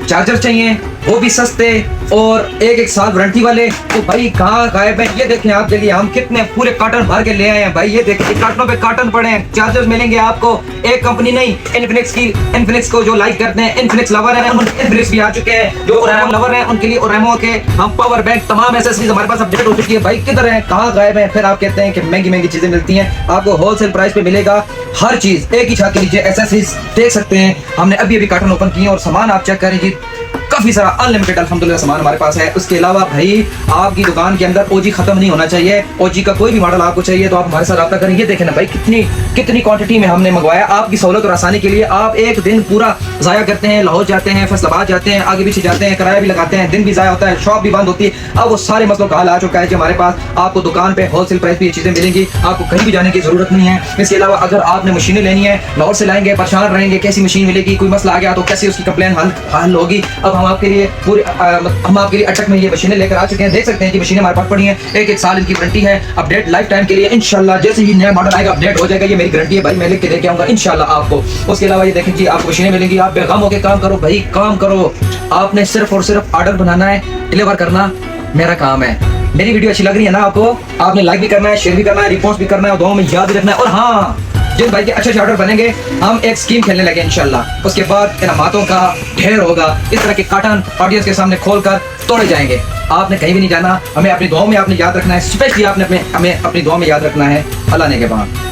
Charger चाहिए वो भी सस्ते और एक साल वारंटी वाले, तो भाई कहाँ गायब है? ये देखें आप, देखिए हम कितने पूरे कार्टन भर के ले आए हैं भाई। ये देखिए कार्टनों पे कार्टन पड़े हैं, चार्जर मिलेंगे आपको। एक कंपनी नहीं, इन्फिनिक्स की। इन्फिनिक्स को जो लाइक करते हैं, इन्फिनिक्स लवर है, इन्फिनिक्स भी आ चुके हैं। जो ओराइमो लवर है उनके लिए ओराइमो के हम पावर बैंक तमाम एसेसरीज हमारे पास अपडेट हो चुकी है। भाई किधर है, कहाँ गायब है? फिर आप कहते हैं कि महंगी महंगी चीजें मिलती हैं, आपको होलसेल प्राइस पे मिलेगा हर चीज एक ही छत के नीचे। एसेसरीज देख सकते हैं, हमने अभी अभी कार्टन ओपन किए और सामान आप चेक करें जी, काफी सारा अनलिमिटेड अल्हम्दुलिल्लाह सामान हमारे पास है। उसके अलावा भाई आपकी दुकान के अंदर ओजी खत्म नहीं होना चाहिए। ओजी का कोई भी मॉडल आपको चाहिए तो आप हमारे साथ रब्ता करें। ये देखें ना भाई कितनी कितनी क्वांटिटी में हमने मंगवाया आपकी सहूलत और आसानी के लिए। आप एक दिन पूरा जाया करते हैं, लाहौर जाते हैं, फैसलाबाद जाते हैं, आगे पीछे जाते हैं, किराया भी लगाते हैं, दिन भी जाया होता है, शॉप भी बंद होती है। अब वो सारे मसलों का हल आ चुका है कि हमारे पास आपको दुकान पे होलसेल प्राइस पे ये चीजें मिलेंगी, आपको कहीं भी जाने की जरूरत नहीं है। इसके अलावा अगर आपने मशीनें लेनी है, लाहौर से लाएंगे, परेशान रहेंगे कैसी मशीन मिलेगी, कोई मसला आ गया तो कैसे उसकी कंप्लेन हल होगी। अब हम आपके लिए हम आपके लिए अटक में ये मशीनें लेकर आ चुके हैं। देख सकते हैं कि मशीनें हमारे पास पड़ी हैं, एक साल इनकी वारंटी है, अपडेट लाइफ टाइम के लिए इंशाल्लाह। जैसे ही नया मॉडल आएगा अपडेट हो जाएगा, ये मेरी गारंटी है भाई, मैं लिख के लेके आऊंगा इंशाल्लाह आपको। उसके अलावा ये देखें जी आपको मशीनें मिलेंगी, आप बेगम होकर काम करो भाई, काम करो। आपने सिर्फ और सिर्फ ऑर्डर बनाना है, डिलीवर करना मेरा काम है। मेरी वीडियो अच्छी लग रही है ना आपको, आपने लाइक भी करना है, शेयर भी करना है, रिपोस्ट भी करना है और दुआओं में याद भी रखना है। और हाँ, जिन भाई के अच्छे ऑर्डर बनेंगे हम एक स्कीम खेलने लगे इंशाल्लाह। उसके बाद इनामातों का ढेर होगा, इस तरह के कार्टन ऑडियंस के सामने खोलकर तोड़े जाएंगे। आपने कहीं भी नहीं जाना, हमें अपनी दुआओं में आपने याद रखना है, स्पेशली आपने हमें अपनी दुआओं में याद रखना है। अल्लाह ने के बाद